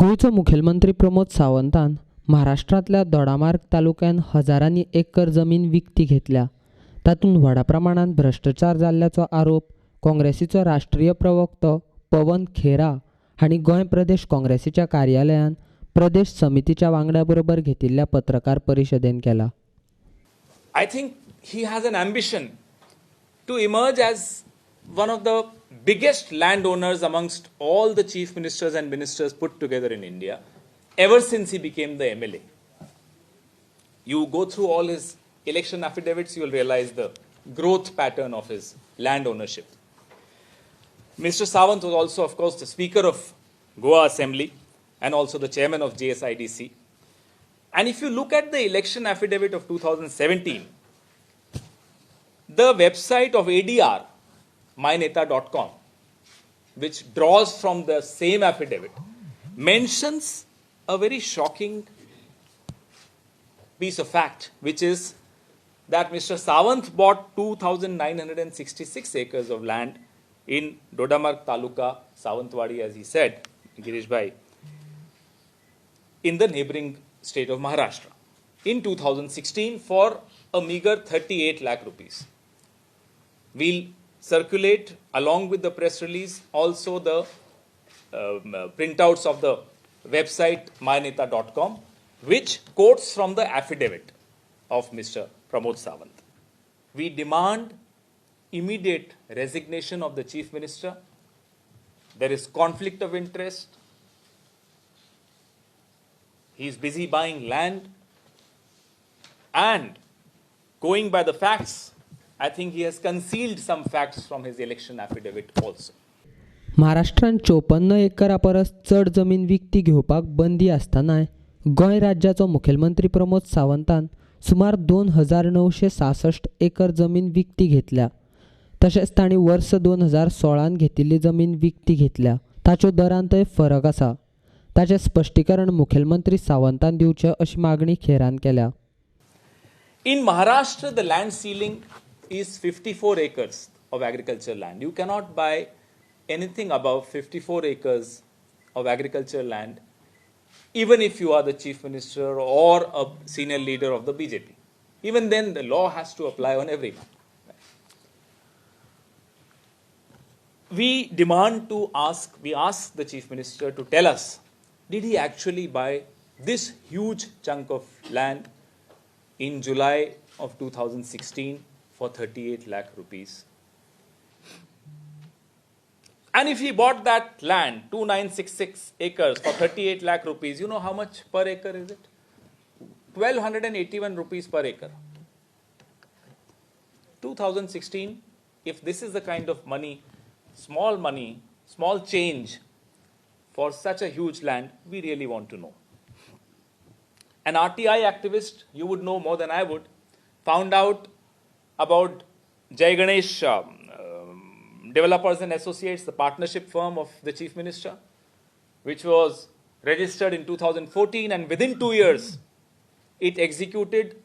गोंयचो मुखेलमंत्री प्रमोद सावंतान महाराष्ट्रांतल्या दोडामार्ग तालुक्यात हजारांनी एकर जमीन विकती घेतल्या. तातूंत व्हडा प्रमाणात भ्रश्टाचार जाल्ल्याचो आरोप काँग्रेसीचो राष्ट्रीय प्रवक्तो पवन खेरा हांणी गोंय प्रदेश काँग्रेसीच्या कार्यालयान प्रदेश समितीच्या वांगड्या बरोबर घेतिल्ल्या पत्रकार परिशदेंत केला. I think he has an ambition to emerge as one of the biggest landowners amongst all the chief ministers and ministers put together in India ever since he became the MLA. You go through all his election affidavits, you will realize the growth pattern of his land ownership. Mr. Sawant was also, of course, the Speaker of Goa Assembly and also the Chairman of JSIDC. And if you look at the election affidavit of 2017, the website of ADR, myneta.com, which draws from the same affidavit, mentions a very shocking piece of fact, which is that Mr. Sawant bought 2,966 acres of land in Dodamarg Taluka, Sawantwadi, as he said, Girish Bhai, in the neighboring state of Maharashtra in 2016 for a meager 38 lakh rupees. We'll circulate along with the press release also the printouts of the website myneta.com, which quotes from the affidavit of Mr. Pramod Sawant. We demand immediate resignation of the Chief Minister. There is conflict of interest. He is busy buying land. And going by the facts, I think he has concealed some facts from his election affidavit also. महाराष्ट्रांत 54 एकरा परस चड जमीन विकती घेवपाक बंदी आसतनाय गोंय राज्याचो मुखेलमंत्री प्रमोद सावंतान सुमार 2,966 एकर जमीन विकती घेतल्या. तशेंच तांणी वर्स 2016 घेतिल्ली जमीन विकती घेतल्या. ताच्यो दरांतय फरक आसा. ताचें स्पश्टीकरण मुखेलमंत्री सावंतान दिवचें अशी मागणी खेरान केल्या. In Maharashtra, the land ceiling is 54 acres of agricultural land. You cannot buy anything above 54 acres of agricultural land, even if you are the chief minister or a senior leader of the BJP. Even then, the law has to apply on everyone. We ask the chief minister to tell us, did he actually buy this huge chunk of land in July of 2016 for 38 lakh rupees? And if he bought that land, 2,966 acres for 38 lakh rupees, you know how much per acre is it? 1,281 rupees per acre. 2016, if this is the kind of money, small change for such a huge land, we really want to know. An RTI activist, you would know more than I would, found out about Jai Ganesh Developers and Associates, the partnership firm of the Chief Minister, which was registered in 2014, and within 2 years, it executed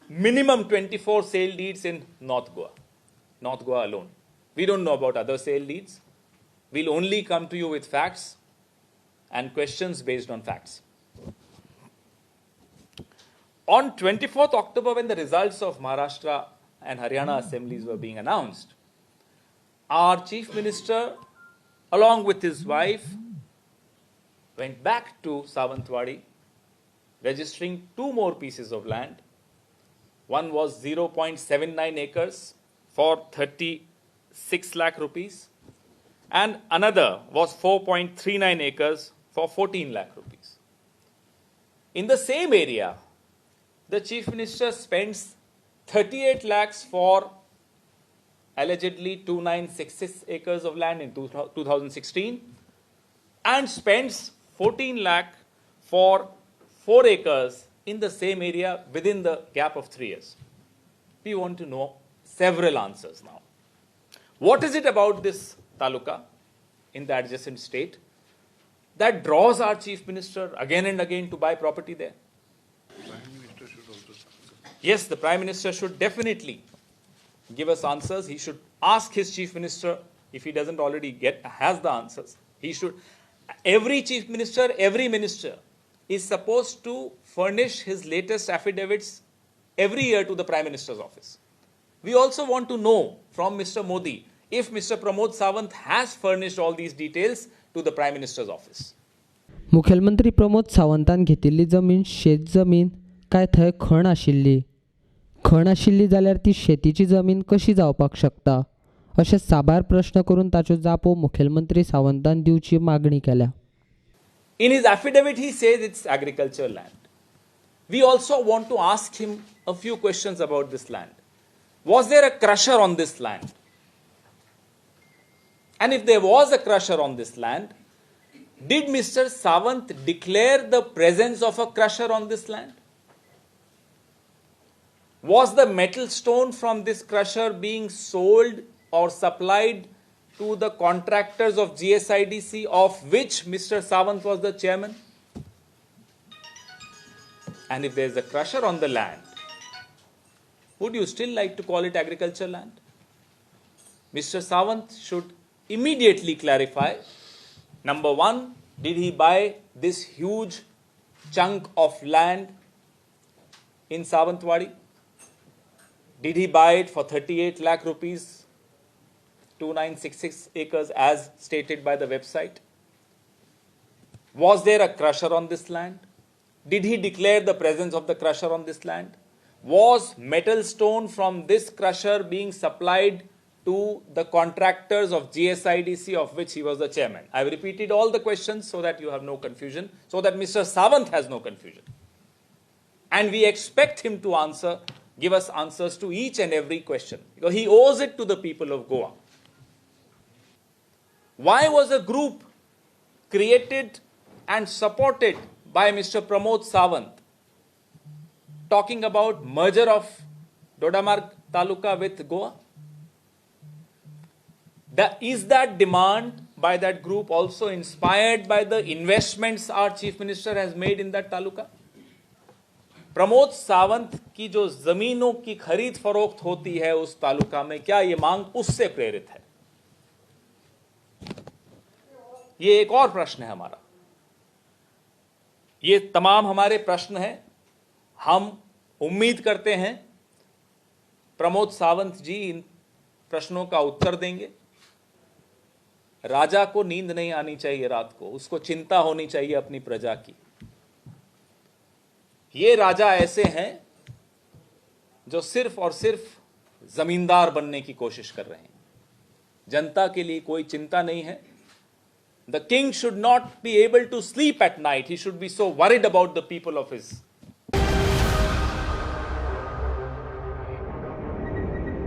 minimum 24 sale deeds in North Goa alone. We don't know about other sale deeds. We'll only come to you with facts and questions based on facts. On 24th October, when the results of Maharashtra and Haryana assemblies were being announced, our chief minister, along with his wife, went back to Sawantwadi, registering 2 more pieces of land. One was 0.79 acres for 36 lakh rupees, and another was 4.39 acres for 14 lakh rupees. In the same area, the chief minister spends 38 lakhs for allegedly 2,966 acres of land in 2016 and spends 14 lakh for 4 acres in the same area within the gap of 3 years. We want to know several answers now. What is it about this taluka in the adjacent state that draws our chief minister again and again to buy property there? Yes, the Prime Minister should definitely give us answers. He should ask his Chief Minister if he doesn't already has the answers. He should. every chief minister, every minister is supposed to furnish his latest affidavits every year to the Prime Minister's office. We also want to know from Mr. Modi if Mr. Pramod Sawant has furnished all these details to the Prime Minister's office. मुखेलमंत्री प्रमोद सावंतान घेतिल्ली जमीन शेत जमीन काय थंय खण आशिल्ली जाल्यार ती शेतीची जमीन कशी जावपाक शकता अशे साबार प्रश्न करून ताच्यो जापो मुखेलमंत्री सावंतान दिवची मागणी केल्या. In his affidavit, he says it's agricultural land. We also want to ask him a few questions about this land. Was there a crusher on this land? And if there was a crusher on this land, did Mr. Sawant declare the presence of a crusher on this land? Was the metal stone from this crusher being sold or supplied to the contractors of GSIDC, of which Mr. Sawant was the chairman? And if there is a crusher on the land, would you still like to call it agricultural land? Mr. Sawant should immediately clarify. Number one, did he buy this huge chunk of land in Sawantwadi? Did he buy it for 38 lakh rupees, 2966 acres as stated by the website? Was there a crusher on this land? Did he declare the presence of the crusher on this land? Was metal stone from this crusher being supplied to the contractors of GSIDC, of which he was the chairman? I have repeated all the questions so that you have no confusion, so that Mr. Sawant has no confusion. And we expect him to give us answers to each and every question, because he owes it to the people of Goa. Why was a group created and supported by Mr. Pramod Sawant talking about merger of Dodamarg Taluka with Goa? Is that demand by that group also inspired by the investments our chief minister has made in that taluka? Pramod Sawant की जो जमीनों की खरीद फरोख्त होती है उस तालुका में, क्या ये मांग उससे प्रेरित है? ये एक और प्रश्न है हमारा. ये तमाम हमारे प्रश्न हैं. हम उम्मीद करते हैं प्रमोद सावंत जी इन प्रश्नों का उत्तर देंगे. राजा को नींद नहीं आनी चाहिए रात को, उसको चिंता होनी चाहिए अपनी प्रजा की. ये राजा ऐसे हैं जो सिर्फ और सिर्फ जमींदार बनने की कोशिश कर रहे हैं. जनता के लिए कोई चिंता नहीं है. The king should not be able to sleep at night. He should be so worried about the people of his